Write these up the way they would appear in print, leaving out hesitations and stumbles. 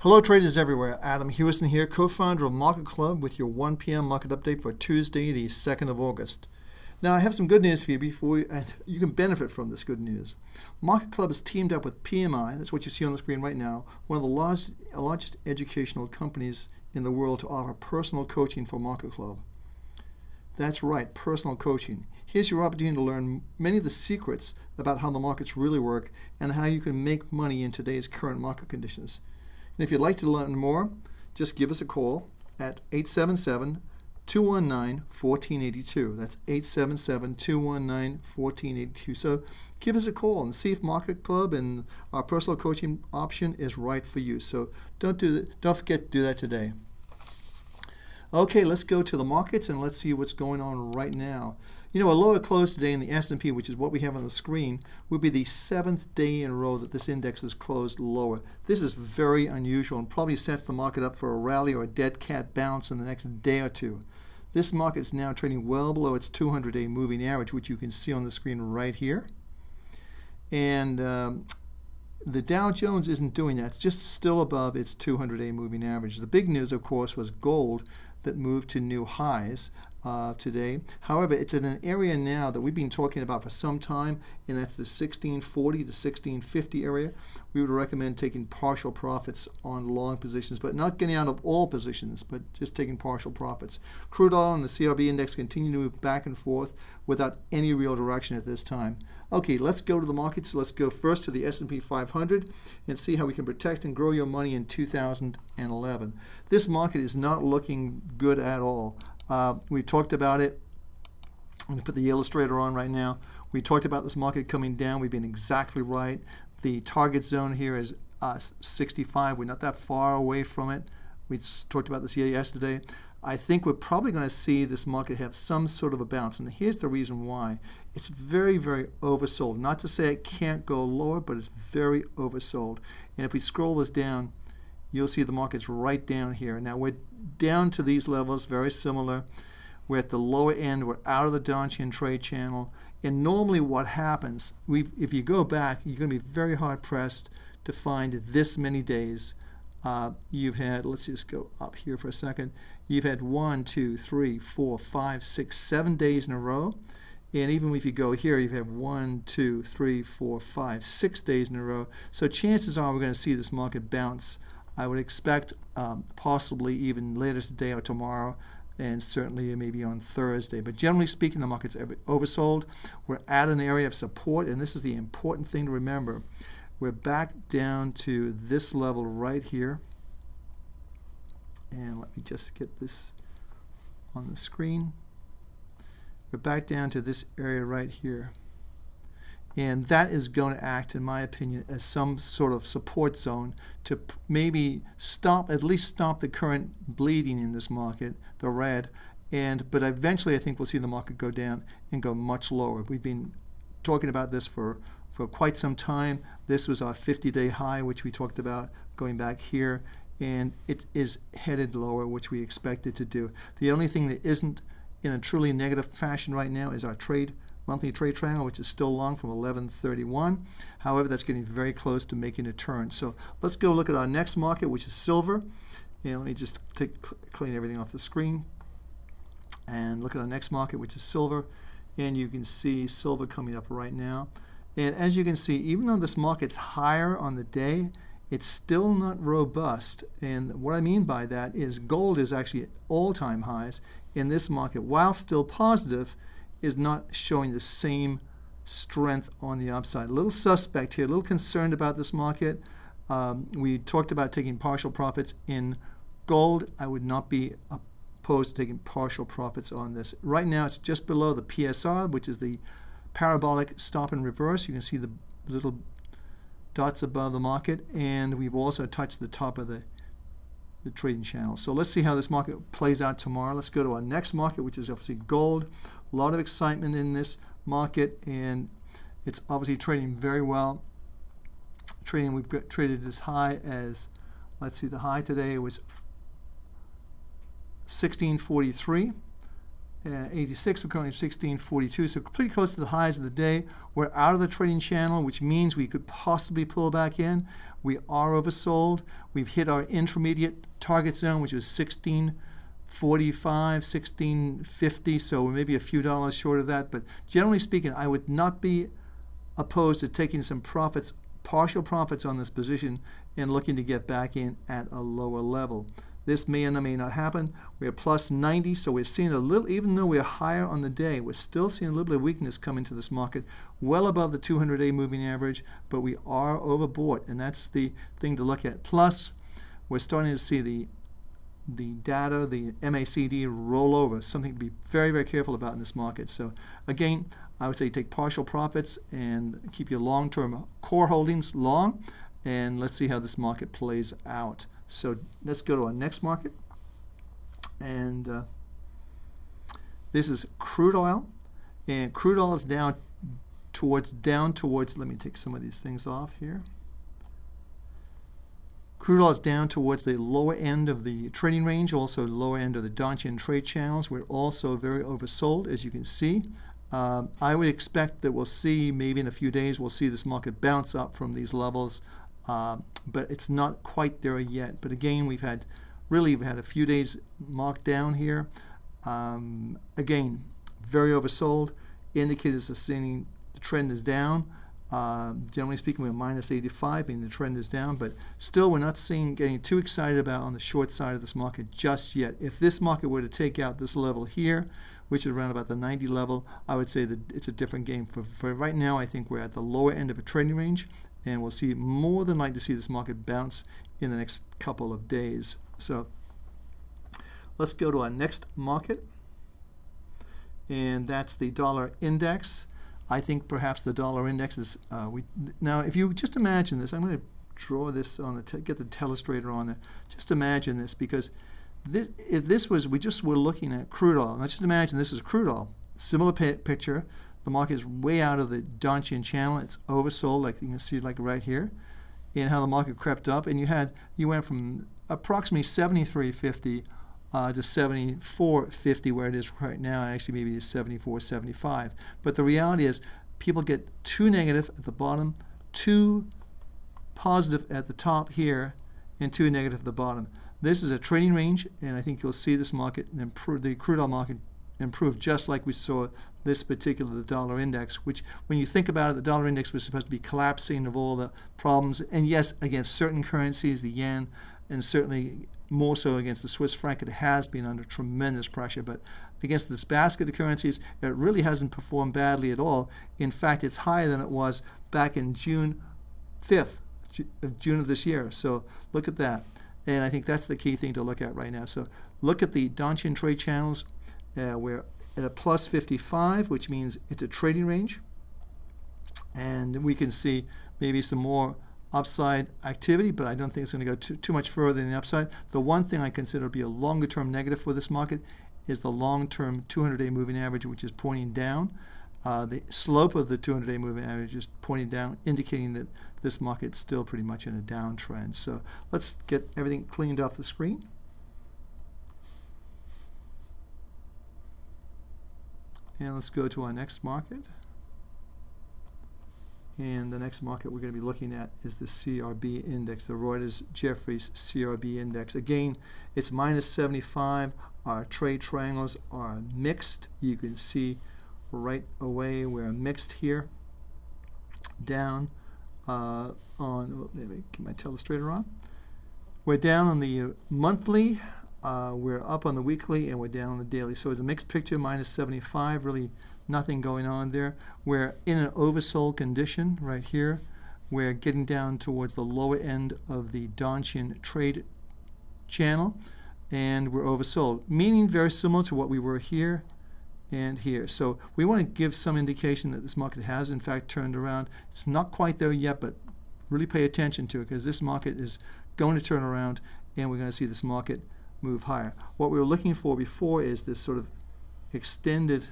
Hello traders everywhere, Adam Hewison here, co-founder of MarketClub with your 1 p.m. market update for Tuesday, the 2nd of August. Now I have some good news for you and you can benefit from this good news. MarketClub has teamed up with PMI, that's what you see on the screen right now, one of the largest educational companies in the world to offer personal coaching for MarketClub. That's right, personal coaching. Here's your opportunity to learn many of the secrets about how the markets really work and how you can make money in today's current market conditions. And if you'd like to learn more, just give us a call at 877-219-1482. That's 877-219-1482. So give us a call and see if MarketClub and our personal coaching option is right for you. So don't forget to do that today. Okay, let's go to the markets and let's see what's going on right now. You know, a lower close today in the S&P, which is what we have on the screen, would be the 7th day in a row that this index has closed lower. This is very unusual and probably sets the market up for a rally or a dead cat bounce in the next day or two. This market is now trading well below its 200-day moving average, which you can see on the screen right here. And the Dow Jones isn't doing that. It's just still above its 200-day moving average. The big news, of course, was gold that moved to new highs today. However, it's in an area now that we've been talking about for some time, and that's the 1640 to 1650 area. We would recommend taking partial profits on long positions, but not getting out of all positions, but just taking partial profits. Crude oil and the CRB index continue to move back and forth without any real direction at this time. Okay, let's go to the markets. Let's go first to the S&P 500 and see how we can protect and grow your money in 2011. This market is not looking good at all. We talked about it. I'm going to put the illustrator on right now. We talked about this market coming down. We've been exactly right. The target zone here is 65. We're not that far away from it. We talked about this yesterday. I think we're probably going to see this market have some sort of a bounce. And here's the reason why. It's very, very oversold. Not to say it can't go lower, but it's very oversold. And if we scroll this down, you'll see the market's right down here. Now we're down to these levels, very similar. We're at the lower end. We're out of the Donchian trade channel. And normally what happens, if you go back, you're going to be very hard pressed to find this many days. You've had, let's just go up here for a second. You've had 1, 2, 3, 4, 5, 6, 7 days in a row. And even if you go here, you've had 1, 2, 3, 4, 5, 6 days in a row. So chances are we're going to see this market bounce. I would expect possibly even later today or tomorrow, and certainly maybe on Thursday. But generally speaking, the market's oversold. We're at an area of support, and this is the important thing to remember. We're back down to this level right here. And let me just get this on the screen. We're back down to this area right here. And that is going to act, in my opinion, as some sort of support zone to maybe at least stop the current bleeding in this market, the red. But eventually I think we'll see the market go down and go much lower. We've been talking about this for quite some time. This was our 50-day high, which we talked about going back here. And it is headed lower, which we expect it to do. The only thing that isn't in a truly negative fashion right now is our monthly trade triangle, which is still long from 1131. However, that's getting very close to making a turn. So let's go look at our next market, which is silver. And let me just clean everything off the screen and look at our next market, which is silver. And you can see silver coming up right now. And as you can see, even though this market's higher on the day, it's still not robust. And what I mean by that is gold is actually at all-time highs in this market, while still positive, is not showing the same strength on the upside. A little suspect here, a little concerned about this market. We talked about taking partial profits in gold. I would not be opposed to taking partial profits on this. Right now it's just below the PSR, which is the parabolic stop and reverse. You can see the little dots above the market, and we've also touched the top of the trading channel. So let's see how this market plays out tomorrow. Let's go to our next market, which is obviously gold. A lot of excitement in this market, and it's obviously trading very well. We've traded as high as, let's see, the high today was 1643. 86. We're currently at 1642, so pretty close to the highs of the day. We're out of the trading channel, which means we could possibly pull back in. We are oversold. We've hit our intermediate target zone, which was 1645, 1650, so we're maybe a few dollars short of that. But generally speaking, I would not be opposed to taking some profits, partial profits on this position and looking to get back in at a lower level. This may or may not happen. We're plus 90, so we're seeing a little, even though we're higher on the day, we're still seeing a little bit of weakness come into this market, well above the 200-day moving average, but we are overbought, and that's the thing to look at. Plus, we're starting to see the data, the MACD roll over, something to be very, very careful about in this market. So again, I would say take partial profits and keep your long-term core holdings long, and let's see how this market plays out. So let's go to our next market, and this is crude oil, and crude oil is down towards, let me take some of these things off here. Crude oil is down towards the lower end of the trading range, also lower end of the Dow Jones trade channels. We're also very oversold, as you can see. I would expect that we'll see, maybe in a few days, we'll see this market bounce up from these levels. But it's not quite there yet. But again, we've had a few days marked down here. Again, very oversold. Indicators are saying the trend is down. Generally speaking, we're minus 85, meaning the trend is down. But still, we're not getting too excited about on the short side of this market just yet. If this market were to take out this level here, which is around about the 90 level, I would say that it's a different game. For right now, I think we're at the lower end of a trading range, and we'll see more than likely to see this market bounce in the next couple of days. So let's go to our next market, and that's the dollar index. I think perhaps the dollar index is, now if you just imagine this, I'm going to draw this on the, get the telestrator on there. Just imagine this, because if this was, we just were looking at crude oil. Let's just imagine this is crude oil. Similar picture. The market is way out of the Dow Jones channel. It's oversold, like you can see, like right here, and how the market crept up. And you went from approximately 73.50 to 74.50, where it is right now. Actually, maybe it's 74.75. But the reality is, people get too negative at the bottom, too positive at the top here, and too negative at the bottom. This is a trading range, and I think you'll see this market improve, the crude oil market improve, just like we saw this particular dollar index, which when you think about it, the dollar index was supposed to be collapsing of all the problems, and yes, against certain currencies, the yen, and certainly more so against the Swiss franc, it has been under tremendous pressure. But against this basket of currencies, it really hasn't performed badly at all. In fact, it's higher than it was back in June 5th, June of this year. So look at that. And I think that's the key thing to look at right now. So look at the Dow Jones trade channels. We're at a plus 55, which means it's a trading range. And we can see maybe some more upside activity, but I don't think it's going to go too much further than the upside. The one thing I consider to be a longer-term negative for this market is the long-term 200-day moving average, which is pointing down. The slope of the 200-day moving average is pointing down, indicating that this market's still pretty much in a downtrend. So let's get everything cleaned off the screen. And let's go to our next market. And the next market we're going to be looking at is the CRB index, the Reuters Jefferies CRB index. Again, it's minus 75. Our trade triangles are mixed. You can see right away we're mixed here. Down let me get my telestrator on. We're down on the monthly. We're up on the weekly, and we're down on the daily. So it's a mixed picture, minus 75, really nothing going on there. We're in an oversold condition right here. We're getting down towards the lower end of the Dow Jones trade channel, and we're oversold, meaning very similar to what we were here and here. So we want to give some indication that this market has, in fact, turned around. It's not quite there yet, but really pay attention to it, because this market is going to turn around, and we're going to see this market move higher. What we were looking for before is this sort of extended,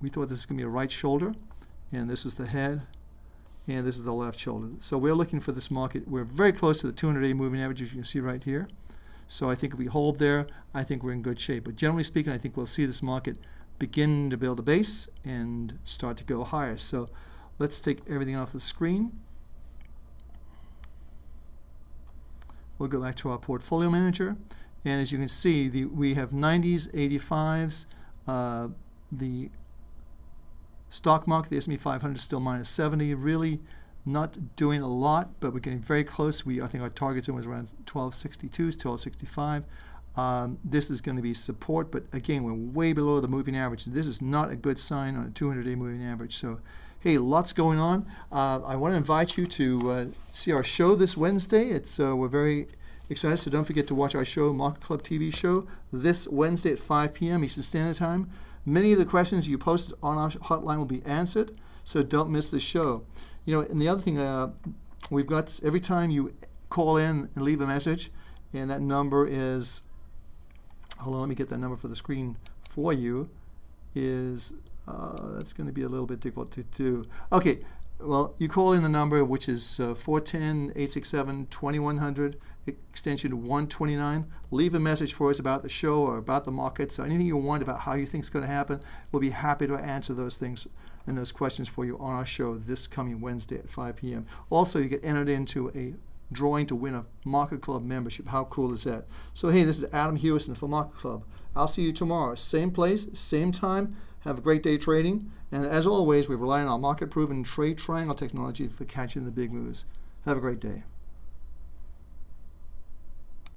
we thought this was going to be a right shoulder, and this is the head, and this is the left shoulder. So we're looking for this market. We're very close to the 200-day moving average, as you can see right here. So I think if we hold there, I think we're in good shape. But generally speaking, I think we'll see this market begin to build a base and start to go higher. So let's take everything off the screen. We'll go back to our portfolio manager. And as you can see, we have 90s, 85s. The stock market, the S&P 500 is still minus 70. Really not doing a lot, but we're getting very close. I think our target zone was around 1262s, 1265. This is going to be support, but again, we're way below the moving average. This is not a good sign on a 200-day moving average. So, hey, lots going on. I want to invite you to see our show this Wednesday. We're very excited, so don't forget to watch our show, Market Club TV show, this Wednesday at 5 p.m. Eastern Standard Time. Many of the questions you posted on our hotline will be answered, so don't miss the show. And the other thing, we've got every time you call in and leave a message, and that number is, hold on, let me get that number for the screen for you, is, that's going to be a little bit difficult to do. Okay, well, you call in the number, which is 410-867-2100, extension 129. Leave a message for us about the show or about the markets, or anything you want about how you think is going to happen. We'll be happy to answer those things and those questions for you on our show this coming Wednesday at 5 p.m. Also, you get entered into a drawing to win a Market Club membership. How cool is that? So, hey, this is Adam Hewison for Market Club. I'll see you tomorrow. Same place, same time. Have a great day trading. And as always, we rely on our market-proven trade triangle technology for catching the big moves. Have a great day.